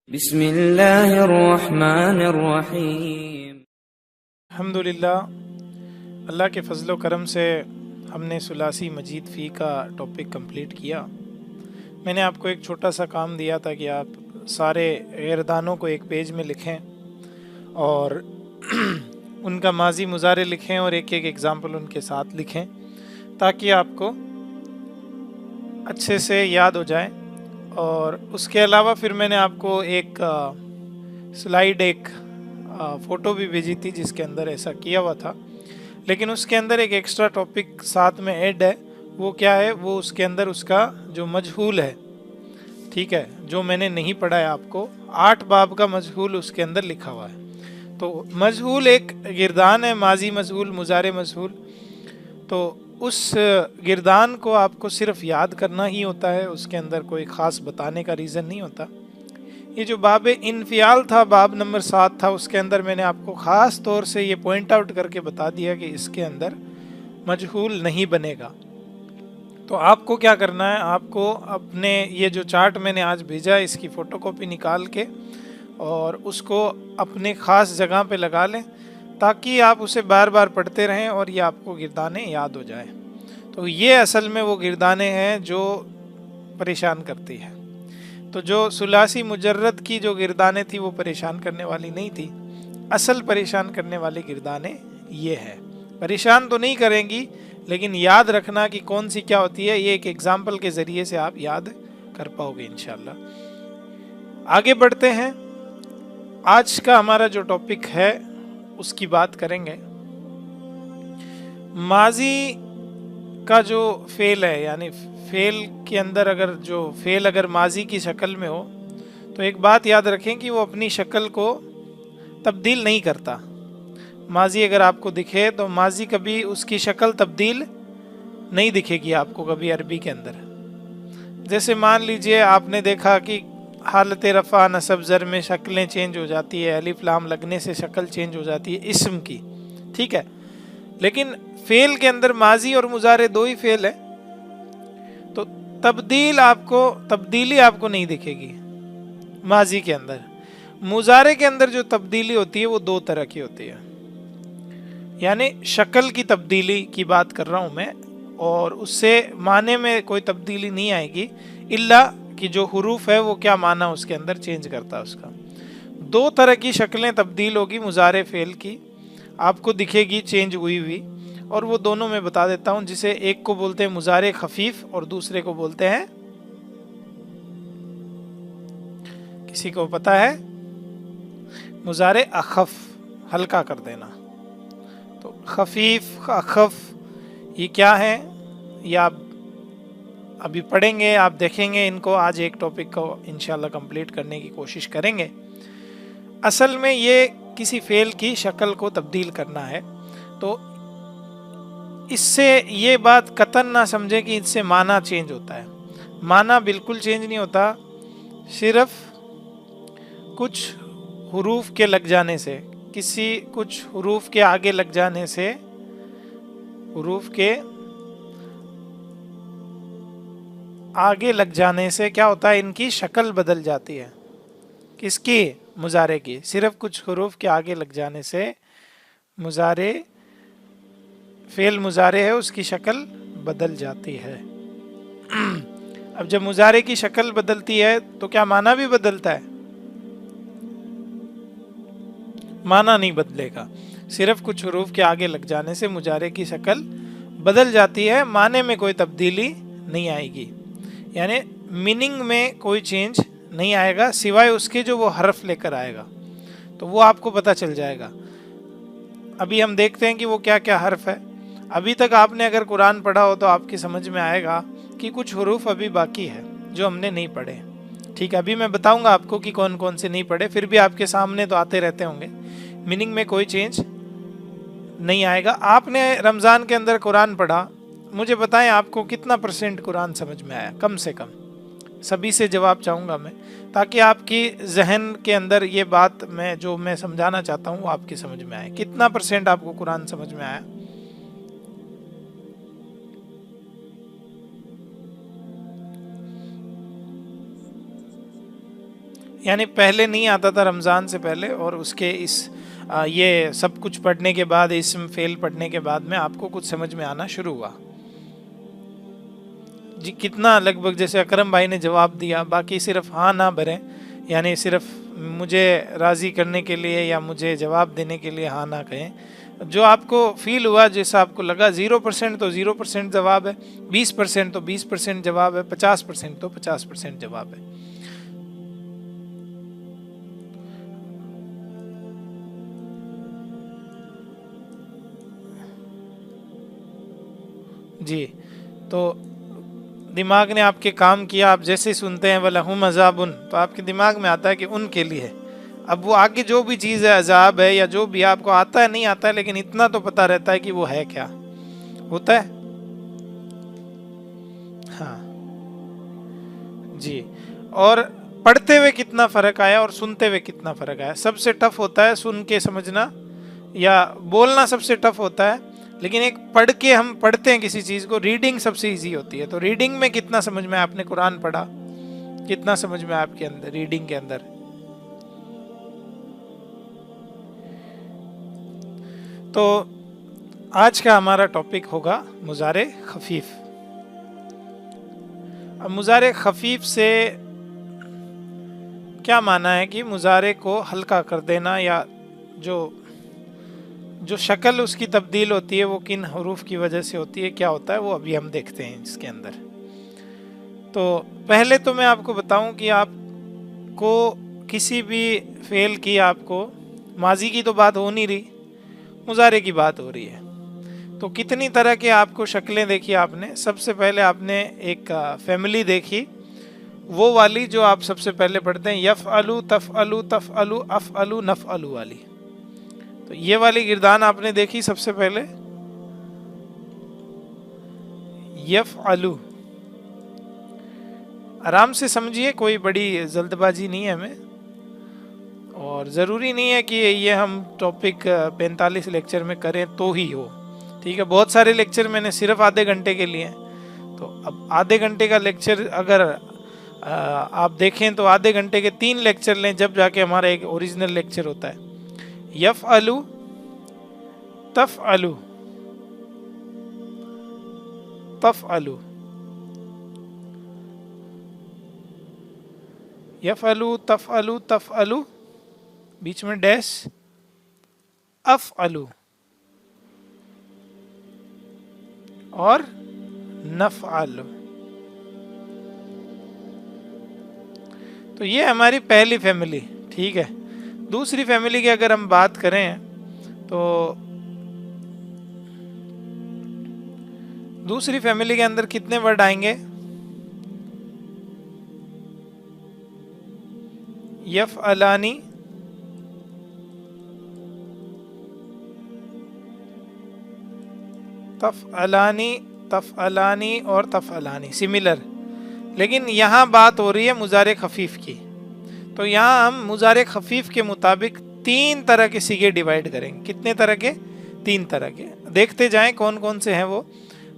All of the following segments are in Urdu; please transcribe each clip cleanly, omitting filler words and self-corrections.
بسم اللہ الرحمن الرحیم۔ الحمدللہ، اللہ کے فضل و کرم سے ہم نے ثلاثی مجید فی کا ٹاپک کمپلیٹ کیا۔ میں نے آپ کو ایک چھوٹا سا کام دیا تھا کہ آپ سارے گردانوں کو ایک پیج میں لکھیں اور ان کا ماضی مضارع لکھیں اور ایک ایک ایگزامپل ان کے ساتھ لکھیں تاکہ آپ کو اچھے سے یاد ہو جائے۔ اور اس کے علاوہ پھر میں نے آپ کو ایک سلائیڈ، ایک فوٹو بھی بھیجی تھی جس کے اندر ایسا کیا ہوا تھا، لیکن اس کے اندر ایک ایکسٹرا ٹاپک ساتھ میں ایڈ ہے۔ وہ کیا ہے؟ وہ اس کے اندر اس کا جو مجہول ہے، ٹھیک ہے، جو میں نے نہیں پڑھا ہے آپ کو، 8 باب کا مجہول اس کے اندر لکھا ہوا ہے۔ تو مجہول ایک گردان ہے، ماضی مجہول، مضارع مجہول۔ تو اس گردان کو آپ کو صرف یاد کرنا ہی ہوتا ہے، اس کے اندر کوئی خاص بتانے کا ریزن نہیں ہوتا۔ یہ جو باب انفعال تھا، باب نمبر 7 تھا، اس کے اندر میں نے آپ کو خاص طور سے یہ پوائنٹ آؤٹ کر کے بتا دیا کہ اس کے اندر مجہول نہیں بنے گا۔ تو آپ کو کیا کرنا ہے؟ آپ کو اپنے یہ جو چارٹ میں نے آج بھیجا ہے، اس کی فوٹو کاپی نکال کے اور اس کو اپنے خاص جگہ پہ لگا لیں تاکہ آپ اسے بار بار پڑھتے رہیں اور یہ آپ کو گردانیں یاد ہو جائیں۔ تو یہ اصل میں وہ گردانیں ہیں جو پریشان کرتی ہے۔ تو جو ثلاثی مجرد کی جو گردانیں تھی وہ پریشان کرنے والی نہیں تھی، اصل پریشان کرنے والی گردانیں یہ ہے۔ پریشان تو نہیں کریں گی، لیکن یاد رکھنا کہ کون سی کیا ہوتی ہے، یہ ایک ایگزامپل کے ذریعے سے آپ یاد کر پاؤ گے انشاءاللہ۔ آگے بڑھتے ہیں، آج کا ہمارا جو ٹاپک ہے اس کی بات کریں گے۔ ماضی کا جو فعل ہے، یعنی فعل کے اندر اگر جو فعل اگر ماضی کی شکل میں ہو تو ایک بات یاد رکھیں کہ وہ اپنی شکل کو تبدیل نہیں کرتا۔ ماضی اگر آپ کو دکھے تو ماضی کبھی اس کی شکل تبدیل نہیں دکھے گی آپ کو کبھی عربی کے اندر۔ جیسے مان لیجئے آپ نے دیکھا کہ حالت رفع نصب زر میں شکلیں چینج ہو جاتی ہے، الف لام لگنے سے شکل چینج ہو جاتی ہے اسم کی، ٹھیک ہے، لیکن فعل کے اندر ماضی اور مضارع دو ہی فعل ہے، تو تبدیلی آپ کو نہیں دکھے گی ماضی کے اندر۔ مضارع کے اندر جو تبدیلی ہوتی ہے وہ دو طرح کی ہوتی ہے، یعنی شکل کی تبدیلی کی بات کر رہا ہوں میں، اور اس سے معنی میں کوئی تبدیلی نہیں آئے گی الا کہ جو حروف ہے وہ کیا معنی اس کے اندر چینج کرتا ہے اس کا۔ دو طرح کی شکلیں تبدیل ہوگی مضارع فعل کی، آپ کو دکھے گی چینج ہوئی ہوئی، اور وہ دونوں میں بتا دیتا ہوں، جسے ایک کو بولتے ہیں مضارع خفیف اور دوسرے کو بولتے ہیں، کسی کو پتا ہے؟ مضارع اخف، ہلکا کر دینا۔ تو خفیف، اخف، یہ کیا ہے؟ یہ آپ ابھی پڑھیں گے، آپ دیکھیں گے ان کو، آج ایک ٹاپک کو انشاءاللہ کمپلیٹ کرنے کی کوشش کریں گے۔ اصل میں یہ کسی فعل کی شکل کو تبدیل کرنا ہے، تو اس سے یہ بات قطعاً نہ سمجھے کہ اس سے معنی چینج ہوتا ہے۔ معنی بالکل چینج نہیں ہوتا، صرف کچھ حروف کے لگ جانے سے، کچھ حروف کے آگے لگ جانے سے، حروف کے آگے لگ جانے سے کیا ہوتا ہے؟ ان کی شکل بدل جاتی ہے۔ کس کی؟ مضارع کی۔ صرف کچھ حروف کے آگے لگ جانے سے مضارع، فعل مضارع ہے اس کی شکل بدل جاتی ہے۔ اب جب مضارع کی شکل بدلتی ہے تو کیا معنی بھی بدلتا ہے؟ معنی نہیں بدلے گا، صرف کچھ حروف کے آگے لگ جانے سے مضارع کی شکل بدل جاتی ہے، معنی میں کوئی تبدیلی نہیں آئے گی، یعنی میننگ میں کوئی چینج نہیں آئے گا سوائے اس کے جو وہ حرف لے کر آئے گا، تو وہ آپ کو پتہ چل جائے گا۔ ابھی ہم دیکھتے ہیں کہ وہ کیا کیا حرف ہے۔ ابھی تک آپ نے اگر قرآن پڑھا ہو تو آپ کی سمجھ میں آئے گا کہ کچھ حروف ابھی باقی ہے جو ہم نے نہیں پڑھے، ٹھیک ہے، ابھی میں بتاؤں گا آپ کو کہ کون کون سے نہیں پڑھے، پھر بھی آپ کے سامنے تو آتے رہتے ہوں گے، میننگ میں کوئی چینج نہیں آئے گا۔ آپ نے رمضان کے اندر قرآن پڑھا، مجھے بتائیں آپ کو کتنا پرسنٹ قرآن سمجھ میں آیا؟ کم سے کم سبھی سے جواب چاہوں گا میں، تاکہ آپ کی ذہن کے اندر یہ بات جو میں سمجھانا چاہتا ہوں وہ آپ کی سمجھ میں آئے۔ کتنا پرسنٹ آپ کو قرآن سمجھ میں آیا؟ یعنی پہلے نہیں آتا تھا رمضان سے پہلے، اور اس کے یہ سب کچھ پڑھنے کے بعد، اسم فعل پڑھنے کے بعد میں آپ کو کچھ سمجھ میں آنا شروع ہوا جی. کتنا لگ بھگ جیسے اکرم بھائی نے جواب دیا، باقی صرف ہاں نہ بھریں، یعنی صرف مجھے راضی کرنے کے لیے یا مجھے جواب دینے کے لیے ہاں نہ کہیں. جو آپ کو فیل ہوا، جیسا آپ کو لگا، 0% تو 0% جواب ہے، 20% تو 20% جواب ہے، 50% تو 50% جواب ہے. جی تو دماغ نے آپ کے کام کیا. آپ جیسے سنتے ہیں وَلَهُمْ عَذَابٌ، تو آپ کے دماغ میں آتا ہے کہ ان کے لیے. اب وہ آگے جو بھی چیز ہے، عذاب ہے یا جو بھی آپ کو آتا ہے نہیں آتا ہے، لیکن اتنا تو پتہ رہتا ہے کہ وہ ہے کیا ہوتا ہے. ہاں جی. اور پڑھتے ہوئے کتنا فرق آیا اور سنتے ہوئے کتنا فرق آیا. سب سے ٹف ہوتا ہے سن کے سمجھنا، یا بولنا سب سے ٹف ہوتا ہے، لیکن ایک پڑھ کے ہم پڑھتے ہیں کسی چیز کو، ریڈنگ سب سے ایزی ہوتی ہے. تو ریڈنگ میں کتنا سمجھ میں آپ نے قرآن پڑھا، کتنا سمجھ میں آپ کے اندر ریڈنگ کے اندر. تو آج کا ہمارا ٹاپک ہوگا مضارع خفیف. اب مضارع خفیف سے کیا معنی ہے کہ مضارع کو ہلکا کر دینا، یا جو شکل اس کی تبدیل ہوتی ہے وہ کن حروف کی وجہ سے ہوتی ہے، کیا ہوتا ہے، وہ ابھی ہم دیکھتے ہیں اس کے اندر. تو پہلے تو میں آپ کو بتاؤں کہ آپ کو کسی بھی فعل کی، آپ کو ماضی کی تو بات ہو نہیں رہی، مضارع کی بات ہو رہی ہے. تو کتنی طرح کے آپ کو شکلیں دیکھی آپ نے. سب سے پہلے آپ نے ایک فیملی دیکھی، وہ والی جو آپ سب سے پہلے پڑھتے ہیں، یفعلو تفعلو تفعلو افعلو نفعلو والی. تو یہ والی گردان آپ نے دیکھی سب سے پہلے، یفعلو. آرام سے سمجھیے، کوئی بڑی جلد بازی نہیں ہے ہمیں، اور ضروری نہیں ہے کہ یہ ہم ٹاپک 45 لیکچر میں کریں تو ہی ہو. ٹھیک ہے، بہت سارے لیکچر میں نے صرف آدھے گھنٹے کے لیے ہیں. تو اب آدھے گھنٹے کا لیکچر اگر آپ دیکھیں تو آدھے گھنٹے کے 3 لیکچر لیں، جب جا کے ہمارا ایک اوریجنل لیکچر ہوتا ہے. یفعلو تفعلو تفعلو، یفعلو تفعلو تفعلو، بیچ میں ڈیش، افعلو، اور نفعلو. تو یہ ہماری پہلی فیملی. ٹھیک ہے، دوسری فیملی کی اگر ہم بات کریں تو دوسری فیملی کے اندر کتنے ورڈ آئیں گے؟ یفعلانی، تفعلانی، تفعلانی اور تفعلانی، سملر. لیکن یہاں بات ہو رہی ہے مضارع خفیف کی. تو یہاں ہم مضارع خفیف کے مطابق 3 طرح کے صیغے ڈیوائیڈ کریں گے. کتنے طرح کے؟ 3 طرح کے. دیکھتے جائیں کون کون سے ہیں وہ.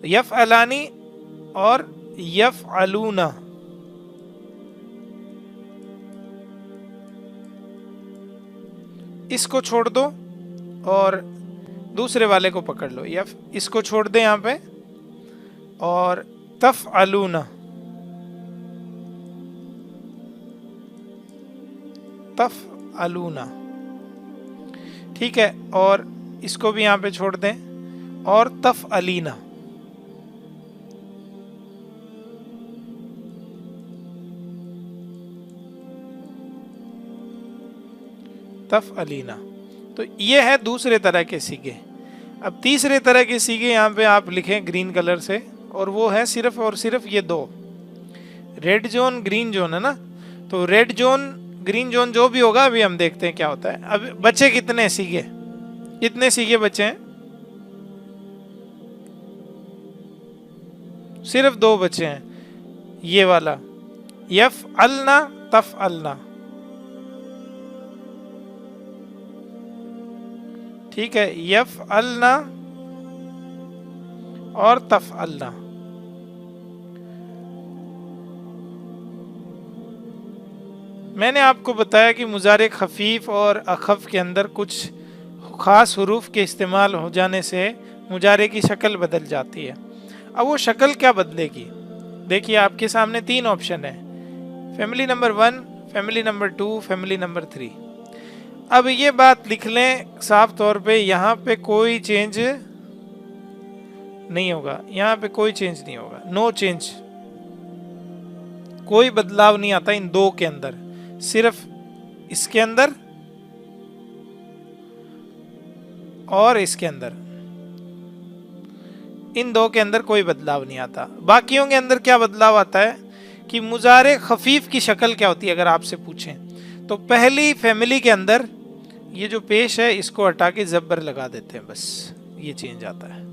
یفعلانی اور یفعلون. اس کو چھوڑ دو اور دوسرے والے کو پکڑ لو. اس کو چھوڑ دیں یہاں پہ، اور تفعلون، تفعلون. ٹھیک ہے، اور اس کو بھی یہاں پہ چھوڑ دیں، اور تفعلینا. تفعلینا. تو یہ ہے دوسرے طرح کے صیغے. اب تیسرے طرح کے صیغے یہاں پہ آپ لکھیں گرین کلر سے، اور وہ ہے صرف اور صرف یہ 2، ریڈ زون، گرین زون، ہے نا. تو ریڈ زون، گرین زون جو بھی ہوگا ابھی ہم دیکھتے ہیں کیا ہوتا ہے. اب بچے کتنے صیغے، کتنے صیغے بچے ہیں؟ صرف 2 بچے ہیں. یہ والا یفعلنا تفعلنا. ٹھیک ہے، یفعلنا اور تفعلنا. میں نے آپ کو بتایا کہ مضارع خفیف اور اخف کے اندر کچھ خاص حروف کے استعمال ہو جانے سے مضارع کی شکل بدل جاتی ہے. اب وہ شکل کیا بدلے گی؟ دیکھیے آپ کے سامنے 3 آپشن ہیں، family number 1، family number 2، family number 3. اب یہ بات لکھ لیں صاف طور پہ، یہاں پہ کوئی چینج نہیں ہوگا، یہاں پہ کوئی چینج نہیں ہوگا، نو چینج، کوئی بدلاؤ نہیں آتا ان 2 کے اندر، صرف اس کے اندر اور اس کے اندر، ان 2 کے اندر کوئی بدلاؤ نہیں آتا. باقیوں کے اندر کیا بدلاؤ آتا ہے کہ مضارع خفیف کی شکل کیا ہوتی ہے اگر آپ سے پوچھیں تو پہلی فیملی کے اندر یہ جو پیش ہے اس کو ہٹا کے زبر لگا دیتے ہیں، بس یہ چینج آتا ہے،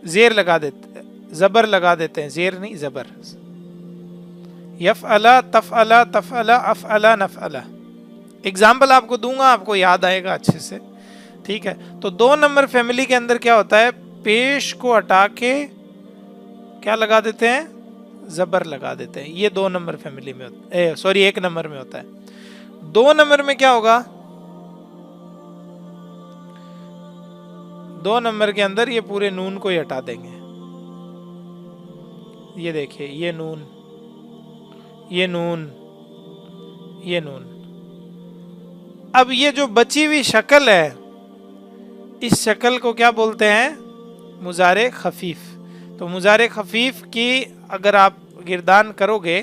زیر لگا دیتے ہیں، زبر لگا دیتے ہیں، زیر نہیں زبر. یفعلا تفعلا تفعلا افعلا نفعلا. اگزامپل آپ کو دوں گا، آپ کو یاد آئے گا اچھے سے، ٹھیک ہے؟ تو 2 نمبر فیملی کے اندر کیا ہوتا ہے، پیش کو ہٹا کے کیا لگا دیتے ہیں، زبر لگا دیتے ہیں. یہ 2 نمبر فیملی میں سوری 1 نمبر میں ہوتا ہے. 2 نمبر میں کیا ہوگا، 2 نمبر کے اندر یہ پورے نون کو ہی ہٹا دیں گے. یہ دیکھیں، یہ نون، یہ نون، یہ نون. اب یہ جو بچی ہوئی شکل ہے اس شکل کو کیا بولتے ہیں، مضارع خفیف. تو مضارع خفیف کی اگر آپ گردان کرو گے،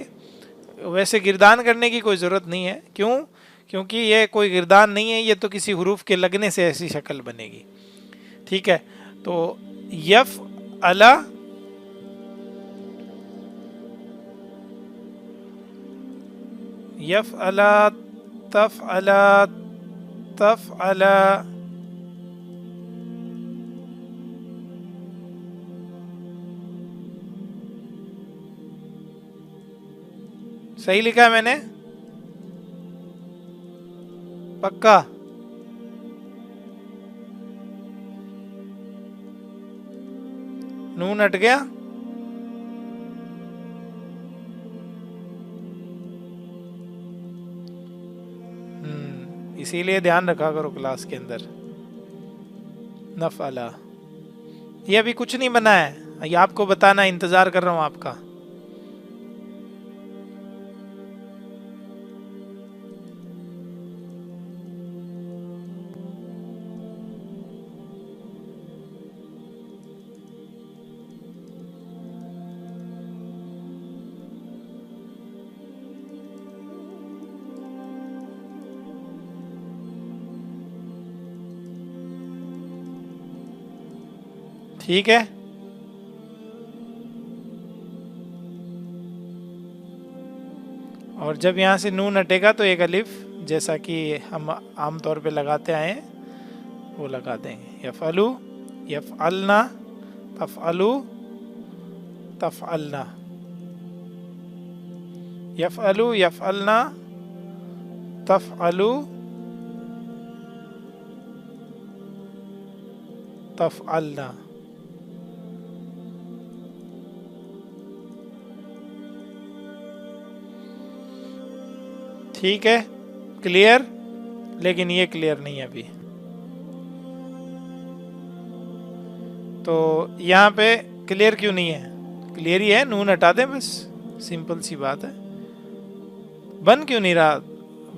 ویسے گردان کرنے کی کوئی ضرورت نہیں ہے، کیوں؟ کیونکہ یہ کوئی گردان نہیں ہے، یہ تو کسی حروف کے لگنے سے ایسی شکل بنے گی، ٹھیک ہے؟ تو یفعلا، یفعلا تفعلا تفعلا، صحیح لکھا ہے میں نے؟ پکا؟ نون ہٹ گیا؟ اسی لیے دھیان رکھا کرو کلاس کے اندر. نفعلا، یہ ابھی کچھ نہیں بنا ہے، یہ آپ کو بتانا، انتظار کر رہا ہوں آپ کا. ٹھیک ہے؟ اور جب یہاں سے نون ہٹے گا تو ایک الف، جیسا کہ ہم عام طور پہ لگاتے آئے ہیں، وہ لگا دیں گے. یفعلو، یفعلنا، تفعلو، تفعلنا، یفعلو، یفعلنا، تفعلو، تفعلنا. ٹھیک ہے؟ کلیئر؟ لیکن یہ کلیئر نہیں ہے ابھی. تو یہاں پہ کلیئر کیوں نہیں ہے؟ کلیئر ہی ہے، نون ہٹا دیں بس، سمپل سی بات ہے. بن کیوں نہیں رہا؟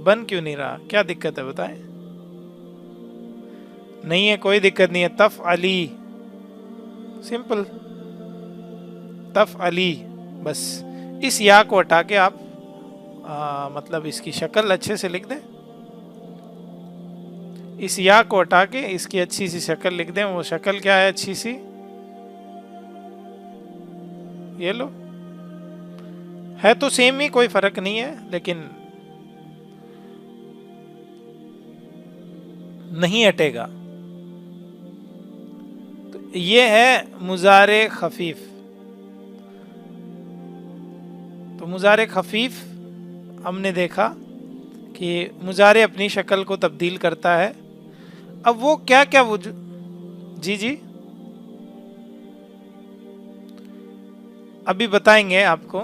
بن کیوں نہیں رہا؟ کیا دقت ہے بتائیں؟ نہیں ہے، کوئی دقت نہیں ہے. تفعلی، سمپل، تفعلی، بس اس یا کو ہٹا کے آپ مطلب اس کی شکل اچھے سے لکھ دیں، اس یا کو ہٹا کے اس کی اچھی سی شکل لکھ دیں. وہ شکل کیا ہے اچھی سی؟ یہ لو، ہے تو سیم ہی، کوئی فرق نہیں ہے، لیکن نہیں ہٹے گا. تو یہ ہے مضارع خفیف. تو مضارع خفیف ہم نے دیکھا کہ مضارع اپنی شکل کو تبدیل کرتا ہے. اب وہ کیا کیا جی جی ابھی بتائیں گے آپ کو.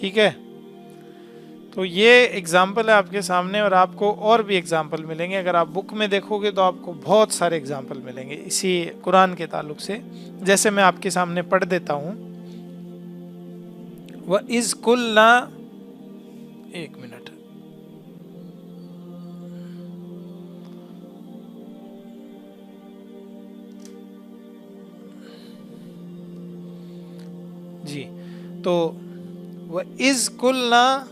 ٹھیک ہے، تو یہ اگزامپل ہے آپ کے سامنے، اور آپ کو اور بھی اگزامپل ملیں گے. اگر آپ بک میں دیکھو گے تو آپ کو بہت سارے اگزامپل ملیں گے اسی قرآن کے تعلق سے. جیسے میں آپ کے سامنے پڑھ دیتا ہوں. وَإِذْ قُلْنَا، ایک منٹ، جی تو وَإِذْ قُلْنَا،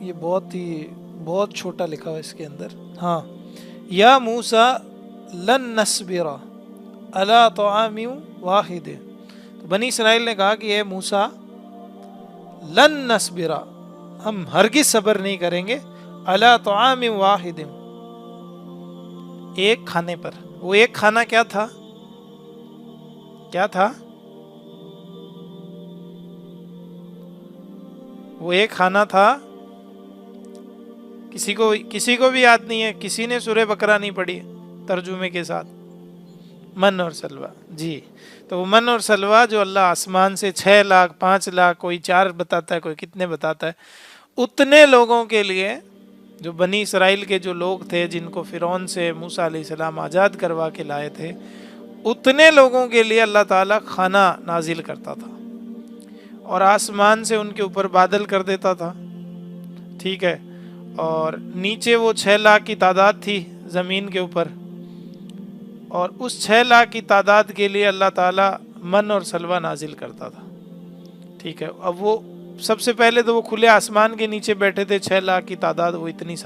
یہ بہت چھوٹا لکھا ہوا اس کے اندر. ہاں، یا موسیٰ لن نصبر علی طعام واحد، تو بنی اسرائیل نے کہا کہ اے موسیٰ لن نصبر، ہم ہرگز صبر نہیں کریں گے، علی طعام واحد، ایک کھانے پر. وہ ایک کھانا کیا تھا؟ کیا تھا وہ؟ ایک کھانا تھا، کسی کو بھی یاد نہیں ہے؟ کسی نے سورہ بقرہ نہیں پڑھی ترجمے کے ساتھ؟ من اور سلوہ. جی، تو وہ من اور سلوہ جو اللہ آسمان سے 6 لاکھ 5 لاکھ، کوئی 4 بتاتا ہے، کوئی کتنے بتاتا ہے، اتنے لوگوں کے لیے، جو بنی اسرائیل کے جو لوگ تھے جن کو فرعون سے موسیٰ علیہ السلام آزاد کروا کے لائے تھے، اتنے لوگوں کے لیے اللہ تعالیٰ کھانا نازل کرتا تھا، اور آسمان سے ان کے اوپر بادل کر دیتا تھا. ٹھیک ہے، اور نیچے وہ 6 لاکھ کی تعداد تھی زمین کے اوپر، اور اس 6 لاکھ کی تعداد کے لیے اللہ تعالیٰ من اور سلوہ نازل کرتا تھا. ٹھیک ہے، اب وہ سب سے پہلے تو وہ کھلے آسمان کے نیچے بیٹھے تھے، 6 لاکھ کی تعداد، وہ اتنی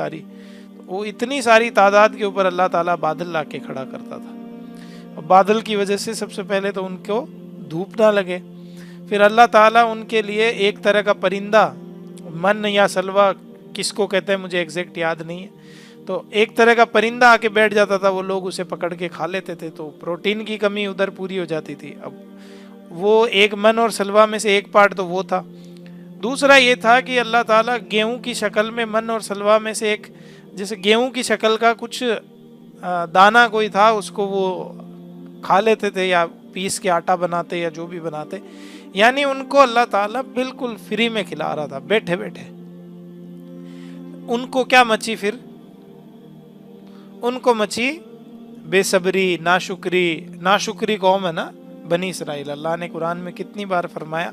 ساری تعداد کے اوپر اللہ تعالیٰ بادل لا کے کھڑا کرتا تھا. اور بادل کی وجہ سے سب سے پہلے تو ان کو دھوپ نہ لگے، پھر اللہ تعالیٰ ان کے لیے ایک طرح کا پرندہ، من یا سلوہ کس کو کہتے ہیں مجھے ایگزیکٹ یاد نہیں ہے، تو ایک طرح کا پرندہ آ کے بیٹھ جاتا تھا، وہ لوگ اسے پکڑ کے کھا لیتے تھے، تو پروٹین کی کمی ادھر پوری ہو جاتی تھی. اب وہ ایک من اور سلوہ میں سے ایک پارٹ تو وہ تھا. دوسرا یہ تھا کہ اللہ تعالیٰ گیہوں کی شکل میں من اور سلوہ میں سے ایک، جیسے گیہوں کی شکل کا کچھ دانہ کوئی تھا، اس کو وہ کھا لیتے تھے، یا پیس کے آٹا بناتے یا جو بھی بناتے، یعنی ان کو اللہ تعالیٰ بالکل فری میں کھلا رہا تھا بیٹھے بیٹھے. ان کو کیا مچی پھر؟ ان کو مچی بے صبری، ناشکری قوم ہے نا بنی اسرائیل، اللہ نے قرآن میں کتنی بار فرمایا.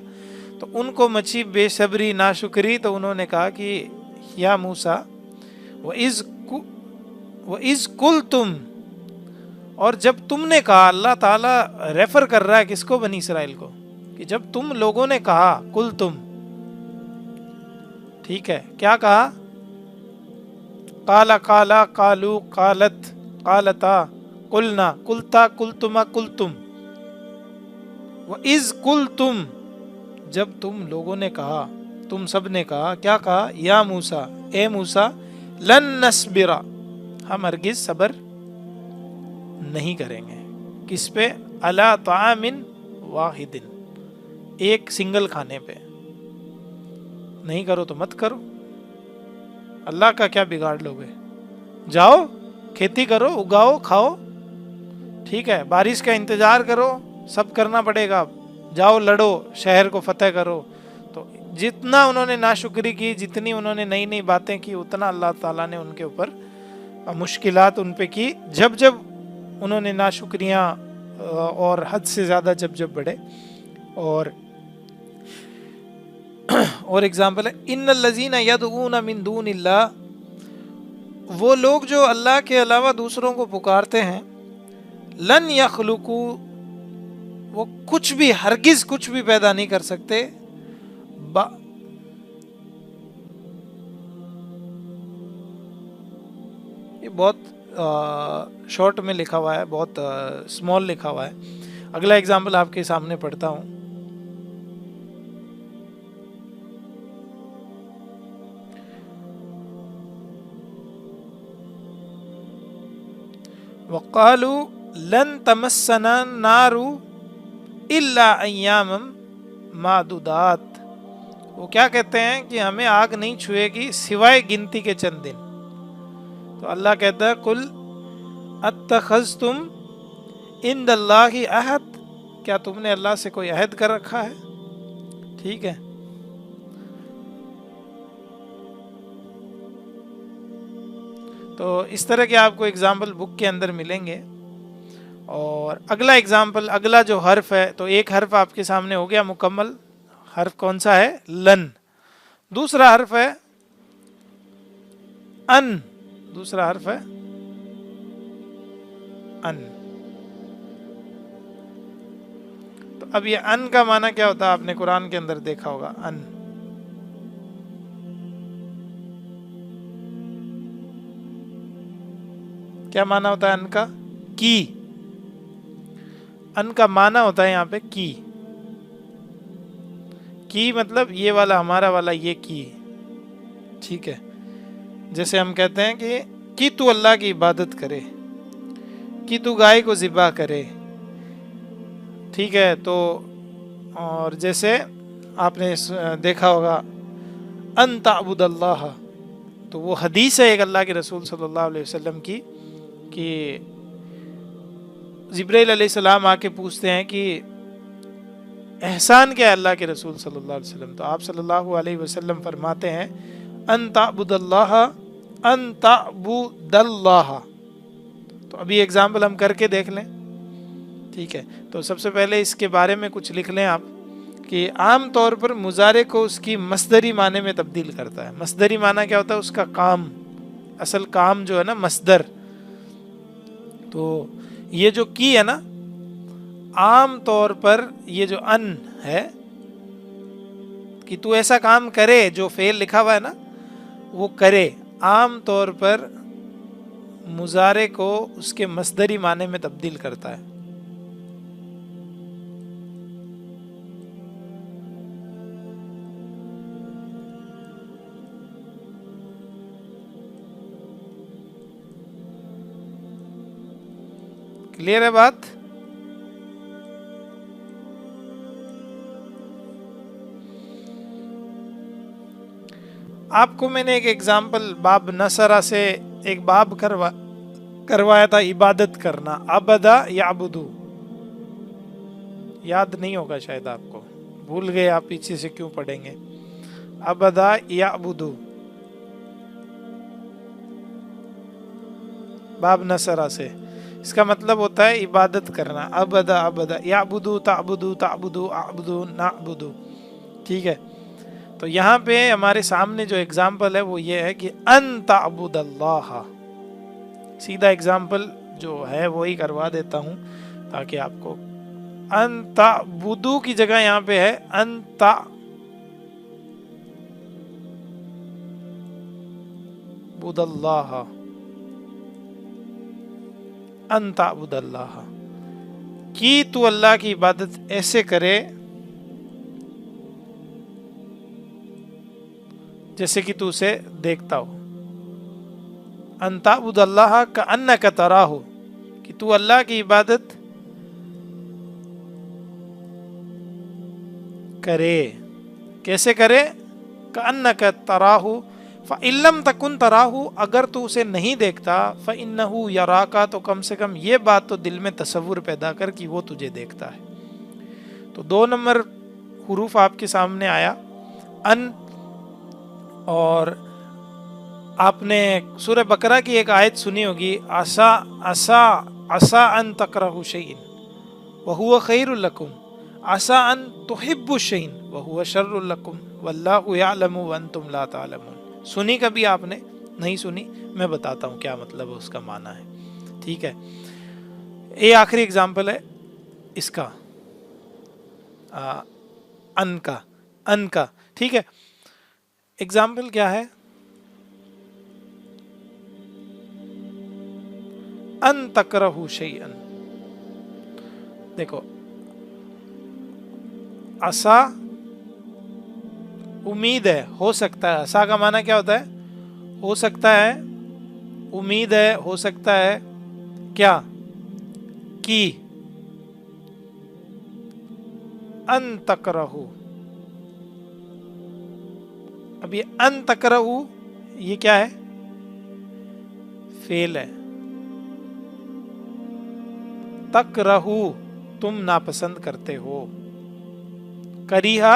تو ان کو مچی بے صبری، ناشکری، تو انہوں نے کہا کہ یا موسیٰ وَإِذْ قُلْتُمْ، اور جب تم نے کہا، اللہ تعالیٰ ریفر کر رہا ہے کس کو؟ بنی اسرائیل کو، کہ جب تم لوگوں نے کہا، قُلْتُمْ، ٹھیک ہے، کیا کہا؟ قَالَ قَالَ قَالُوا قَالَتْ قَالَتَا قُلْنَا قُلْتَا قُلْتُمَا قُلْتُمْ. وَإِذْ قُلْتُمْ، جب تم لوگوں نے کہا، تم سب نے کہا، کیا کہا؟ یا موسیٰ، اے موسیٰ، لن نصبر، ہم ہرگز صبر نہیں کریں گے. کس پہ؟ علی طعام واحد، ایک سنگل کھانے پہ. نہیں کرو تو مت کرو، اللہ کا کیا بگاڑ لوگے؟ جاؤ کھیتی کرو، اگاؤ، کھاؤ. ٹھیک ہے، بارش کا انتظار کرو، سب کرنا پڑے گا، جاؤ لڑو، شہر کو فتح کرو. تو جتنا انہوں نے ناشکری کی، جتنی انہوں نے نئی نئی باتیں کی، اتنا اللہ تعالیٰ نے ان کے اوپر مشکلات ان پہ کی. جب انہوں نے ناشکریاں اور حد سے زیادہ جب بڑھے. اور ایگزامپل ہے ان الذین یدعون من دون اللہ، وہ لوگ جو اللہ کے علاوہ دوسروں کو پکارتے ہیں، لن یخلقوا، وہ کچھ بھی، ہرگز کچھ بھی پیدا نہیں کر سکتے. یہ بہت شارٹ میں لکھا ہوا ہے، بہت اسمال لکھا ہوا ہے. اگلا ایگزامپل آپ کے سامنے پڑھتا ہوں. وقالوا لن تمسنا النار الا ایاما معدودات، وہ کیا کہتے ہیں کہ ہمیں آگ نہیں چھوئے گی سوائے گنتی کے چند دن. تو اللہ کہتا ہے قل اتخذتم عند اللہ عہد، کیا تم نے اللہ سے کوئی عہد کر رکھا ہے؟ ٹھیک ہے. تو اس طرح کے آپ کو اگزامپل بک کے اندر ملیں گے. اور اگلا اگزامپل، اگلا جو حرف ہے، تو ایک حرف آپ کے سامنے ہو گیا مکمل. حرف کون سا ہے؟ لن. دوسرا حرف ہے ان. دوسرا حرف ہے ان. تو اب یہ ان کا معنی کیا ہوتا ہے؟ آپ نے قرآن کے اندر دیکھا ہوگا. ان کیا معنی ہوتا ہے ان کا؟ کی. ان کا معنی ہوتا ہے یہاں پہ کی. کی مطلب یہ والا، ہمارا والا یہ کی. ٹھیک ہے. جیسے ہم کہتے ہیں کہ تو اللہ کی عبادت کرے، کہ تو گائے کو ذبح کرے. ٹھیک ہے. تو اور جیسے آپ نے دیکھا ہوگا ان تعبد اللہ، تو وہ حدیث ہے ایک اللہ کے رسول صلی اللہ علیہ وسلم کی کہ جبرائیل علیہ السلام آ کے پوچھتے ہیں کہ احسان کیا ہے اللہ کے رسول صلی اللہ علیہ وسلم؟ تو آپ صلی اللہ علیہ وسلم فرماتے ہیں ان تعبد اللہ، ان تعبد اللہ. تو ابھی ایگزامپل ہم کر کے دیکھ لیں. ٹھیک ہے. تو سب سے پہلے اس کے بارے میں کچھ لکھ لیں آپ کہ عام طور پر مضارع کو اس کی مصدری معنی میں تبدیل کرتا ہے. مصدری معنی کیا ہوتا ہے؟ اس کا کام، اصل کام جو ہے نا، مصدر. تو یہ جو کی ہے نا، عام طور پر یہ جو ان ہے کہ تو ایسا کام کرے، جو فعل لکھا ہوا ہے نا وہ کرے، عام طور پر مضارع کو اس کے مصدری معنی میں تبدیل کرتا ہے. کلیئر ہے بات؟ آپ کو میں نے ایک ایگزامپل باب نصرہ سے ایک باب کروایا تھا، عبادت کرنا. عبدہ یعبدو. یاد نہیں ہوگا شاید آپ کو، بھول گئے آپ، پیچھے سے کیوں پڑھیں گے. عبدہ یعبدو، باب نصرہ سے. اس کا مطلب ہوتا ہے عبادت کرنا. عبدہ عبدہ، یعبدو تعبدو تعبدو اعبدو نعبدو. ٹھیک ہے. تو یہاں پہ ہمارے سامنے جو اگزامپل ہے وہ یہ ہے کہ ان تعبد اللہ. سیدھا اگزامپل جو ہے وہی کروا دیتا ہوں تاکہ آپ کو. ان تعبدو کی جگہ یہاں پہ ہے ان تعبد اللہ. ان تعبد اللہ، کی تو اللہ کی عبادت ایسے کرے جیسے کہ تو اسے دیکھتا ہو. ان تعبد اللہ کأنک تراہ، کہ تو اللہ کی عبادت کرے. کیسے کرے؟ کأنک تراہ فإن لم تکن تراہ، اگر تو اسے نہیں دیکھتا، فإنہ یراک، تو کم سے کم یہ بات تو دل میں تصور پیدا کر کہ وہ تجھے دیکھتا ہے. تو 2 نمبر حروف آپ کے سامنے آیا ان. اور آپ نے سورہ بقرہ کی ایک آیت سنی ہوگی، عسى ان تکرہوا شیئا وہو خیر لکم، عسى ان تحبوا شیئا وہو شر لکم واللہ یعلم وانتم لا تعلمون. سنی کبھی آپ نے؟ نہیں سنی. میں بتاتا ہوں کیا مطلب ہے، اس کا معنی ہے. ٹھیک ہے. یہ آخری اگزامپل ہے اس کا، ان کا. ٹھیک ہے. اگزامپل کیا ہے؟ ان تکرہوا شیئا. دیکھو، عسا امید ہے، ہو سکتا ہے. عسا کا معنی کیا ہوتا ہے؟ ہو سکتا ہے، امید ہے، ہو سکتا ہے. کیا؟ کی. ان تکرہوا. اب یہ ان تکرہوا یہ کیا ہے؟ فعل ہے. تکرہوا تم ناپسند کرتے ہو. کریہا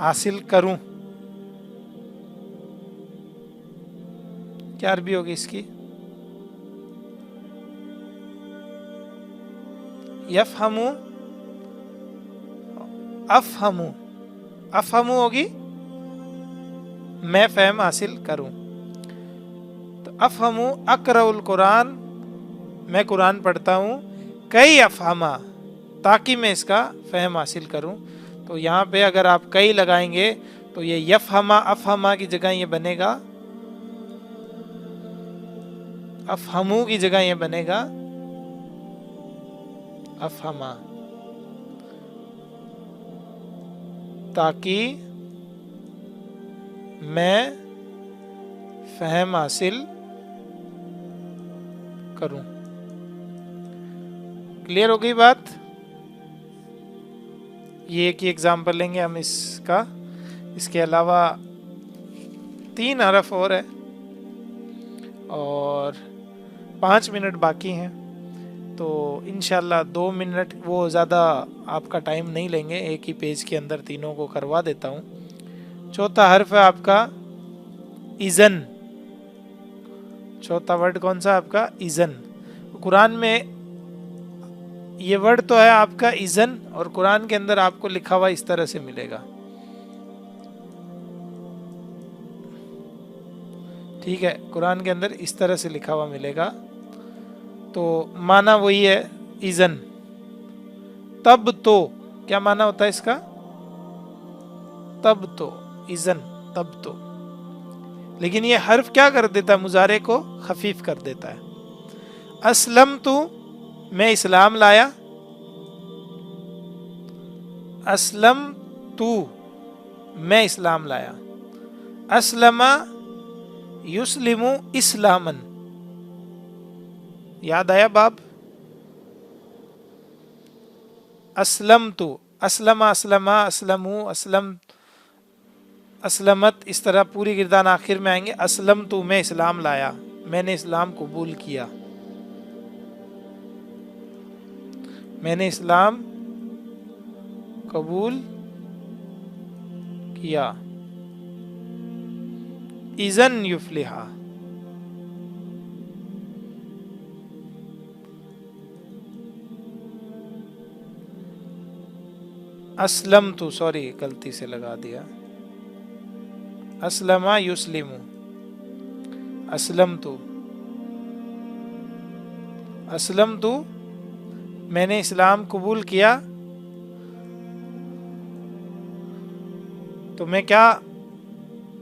حاصل کروں، کیا عربی ہوگی اس کی؟ یفہمو، افہمو، افہمو ہوگی میں فہم حاصل کروں، تو افہمو اقرأ القرآن، میں قرآن پڑھتا ہوں، کئی افہمہ، تاکہ میں اس کا فہم حاصل کروں. تو یہاں پہ اگر آپ کئی لگائیں گے تو یہ یفہمہ افہمہ کی جگہ یہ بنے گا، افہمو کی جگہ یہ بنے گا افہمہ، تاکہ میں فہم حاصل کروں. کلیئر ہو گئی بات؟ یہ ایک ہی ایگزامپل لیں گے ہم اس کا. اس کے علاوہ 3 حرف اور ہے اور 5 منٹ باقی ہیں، تو انشاءاللہ 2 منٹ، وہ زیادہ آپ کا ٹائم نہیں لیں گے، ایک ہی پیج کے اندر تینوں کو کروا دیتا ہوں. چوتھا حرف ہے آپ کا اذن. چوتھا ورڈ کون سا آپ کا؟ اذن. قرآن میں یہ ورڈ تو ہے آپ کا اذن، اور قرآن کے اندر آپ کو لکھا ہوا اس طرح سے ملے گا. ٹھیک ہے، قرآن کے اندر اس طرح سے لکھا ہوا ملے گا، تو معنی وہی ہے اذن. تب تو کیا معنی ہوتا ہے اس کا؟ تب تو، اذن تب تو. لیکن یہ حرف کیا کر دیتا ہے؟ مضارع کو خفیف کر دیتا ہے. اسلمت، میں اسلام لایا. اسلمت، میں اسلام لایا. اسلم یسلم اسلاما، یاد آیا باب؟ اسلمت، اسلم، اسلم، اسلمو، اسلم، اسلمت، اس طرح پوری گردان آخر میں آئیں گے. اسلمت، میں اسلام لایا، میں نے اسلام قبول کیا، میں نے اسلام قبول کیا. اذن یفلح، اسلمت، سوری غلطی سے لگا دیا، اسلم یسلم، اسلمت، اسلمت، میں نے اسلام قبول کیا. تو میں کیا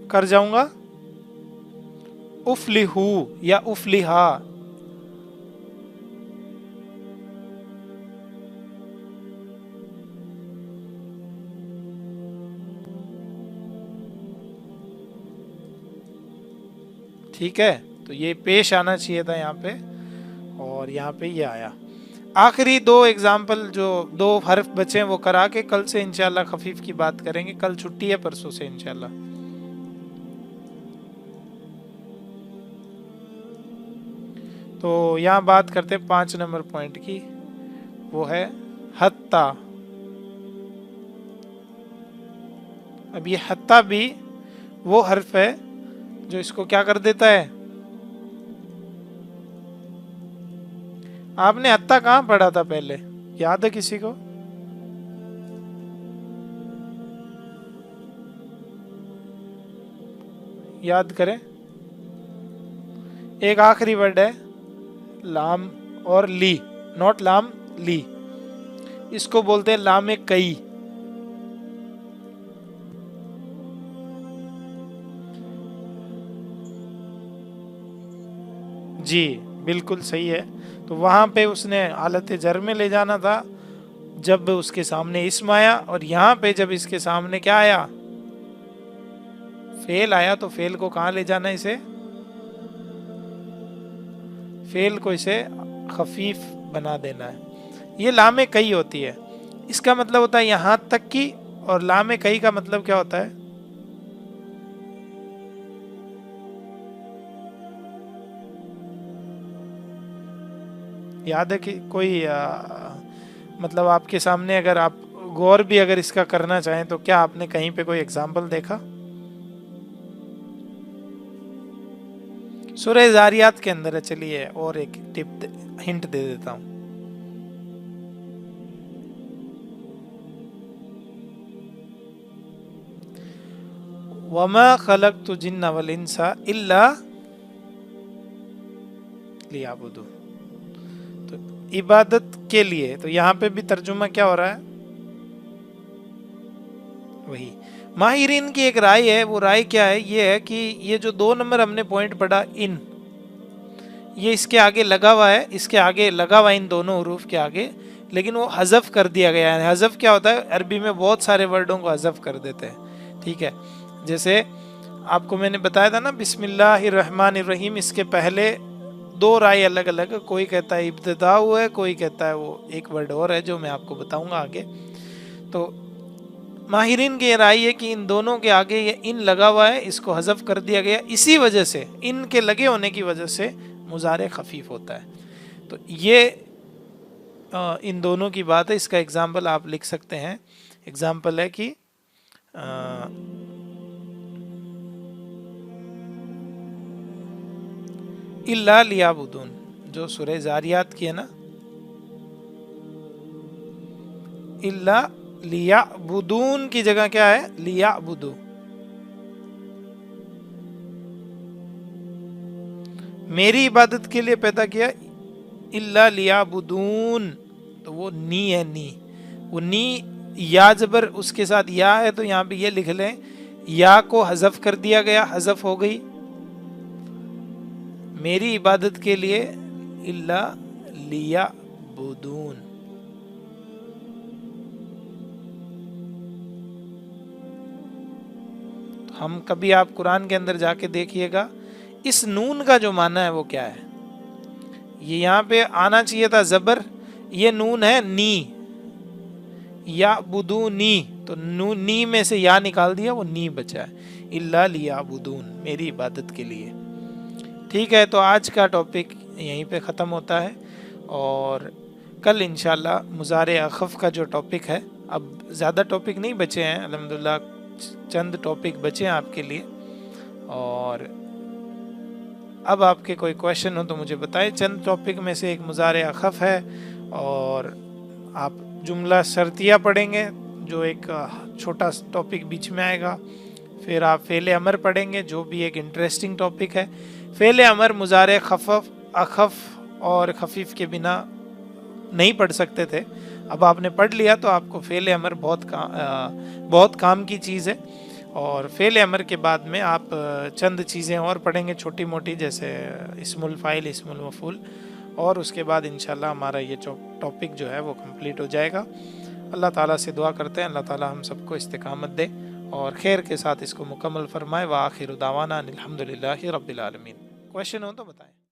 کر جاؤں گا؟ افلحو یا افلحا. ٹھیک ہے، تو یہ پیش آنا چاہیے تھا یہاں پہ، اور یہاں پہ یہ آیا. آخری 2 ایگزامپل جو 2 حرف بچے ہیں وہ کرا کے کل سے انشاءاللہ خفیف کی بات کریں گے. کل چھٹی ہے، پرسوں سے انشاءاللہ. تو یہاں بات کرتے 5 نمبر پوائنٹ کی، وہ ہے حتی. اب یہ حتی بھی وہ حرف ہے جو اس کو کیا کر دیتا ہے؟ آپ نے حتی کہاں پڑھا تھا پہلے؟ یاد ہے کسی کو؟ یاد کریں. ایک آخری ورڈ ہے لام اور لی، نوٹ لام، لی. اس کو بولتے ہیں لام کئی. جی بالکل صحیح ہے. تو وہاں پہ اس نے حالت جر میں لے جانا تھا جب اس کے سامنے اسم آیا، اور یہاں پہ جب اس کے سامنے کیا آیا؟ فعل آیا. تو فعل کو کہاں لے جانا ہے؟ اسے فعل کو اسے خفیف بنا دینا ہے. یہ لام کئی ہوتی ہے. اس کا مطلب ہوتا ہے یہاں تک کی، اور لام کئی کا مطلب کیا ہوتا ہے؟ یاد ہے کہ کوئی مطلب آپ کے سامنے اگر آپ غور بھی اگر اس کا کرنا چاہیں تو کیا آپ نے کہیں پہ کوئی اگزامپل دیکھا؟ سورہ زاریات کے اندر ہے. چلیے اور ایک ٹپ ہنٹ دے دیتا ہوں. وَمَا خَلَقْتُ الْجِنَّ وَالْإِنسَ إِلَّا لِيَعْبُدُونِ. تو عبادت کے لیے، تو یہاں پہ بھی ترجمہ کیا ہو رہا ہے؟ وہی ماہرین کی ایک رائے ہے. وہ رائے کیا ہے؟ یہ ہے کہ یہ جو 2 نمبر ہم نے پوائنٹ پڑھا، یہ اس کے آگے لگا ہوا ہے، اس کے آگے لگا ہوا ان دونوں حروف کے آگے، لیکن وہ حذف کر دیا گیا ہے. حذف کیا ہوتا ہے؟ عربی میں بہت سارے ورڈوں کو حذف کر دیتے ہیں. ٹھیک ہے، جیسے آپ کو میں نے بتایا تھا نا بسم اللہ الرحمن الرحیم، اس کے پہلے 2 رائے الگ الگ، کوئی کہتا ہے ابتدا ہوا ہے، کوئی کہتا ہے وہ ایک ورڈ اور ہے جو میں آپ کو بتاؤں گا آگے. تو ماہرین کی یہ رائے ہے کہ ان دونوں کے آگے یہ ان لگا ہوا ہے، اس کو حذف کر دیا گیا. اسی وجہ سے، ان کے لگے ہونے کی وجہ سے مضارع خفیف ہوتا ہے. تو یہ ان دونوں کی بات ہے. اس کا ایگزامپل آپ لکھ سکتے ہیں. ایگزامپل ہے کہ اِلَّا لِيَعْبُدُونَ، جو سورہ زاریات کی ہے نا، اِلَّا لِيَعْبُدُونَ کی جگہ کیا ہے؟ لِيَعْبُدُوا. میری عبادت کے لیے پیدا کیا، اِلَّا لِيَعْبُدُونَ. تو وہ نی ہے، نی، وہ نی یا زبر اس کے ساتھ یا ہے، تو یہاں پہ یہ لکھ لیں یا کو حذف کر دیا گیا، حذف ہو گئی. میری عبادت کے لیے اِلَّا لِيَعْبُدُونَ. ہم کبھی آپ قرآن کے اندر جا کے دیکھیے گا، اس نون کا جو معنی ہے وہ کیا ہے. یہ یہاں پہ آنا چاہیے تھا زبر، یہ نون ہے نی، یعبدونی، تو نی میں سے یا نکال دیا، وہ نی بچا ہے. الا لیعبدون، میری عبادت کے لیے. ٹھیک ہے، تو آج کا ٹاپک یہیں پہ ختم ہوتا ہے، اور کل انشاءاللہ مضارع اخف کا جو ٹاپک ہے، اب زیادہ ٹاپک نہیں بچے ہیں الحمدللہ، چند ٹاپک بچے ہیں آپ کے لیے. اور اب آپ کے کوئی کویشچن ہو تو مجھے بتائیں. چند ٹاپک میں سے ایک مضارع اخف ہے، اور آپ جملہ شرطیہ پڑھیں گے جو ایک چھوٹا ٹاپک بیچ میں آئے گا. پھر آپ فعل امر پڑھیں گے جو بھی ایک انٹرسٹنگ ٹاپک ہے. فعل امر مضارع خفف، اخف اور خفیف کے بنا نہیں پڑھ سکتے تھے. اب آپ نے پڑھ لیا تو آپ کو فعل امر بہت کام کی چیز ہے. اور فعل امر کے بعد میں آپ چند چیزیں اور پڑھیں گے چھوٹی موٹی، جیسے اسم الفاعل، اسم المفعول، اور اس کے بعد انشاءاللہ ہمارا یہ ٹاپک جو ہے وہ کمپلیٹ ہو جائے گا. اللہ تعالیٰ سے دعا کرتے ہیں اللہ تعالیٰ ہم سب کو استقامت دے اور خیر کے ساتھ اس کو مکمل فرمائے. وآخر دعوانا الحمدللہ رب العالمین. کویشچن ہو تو بتائیں.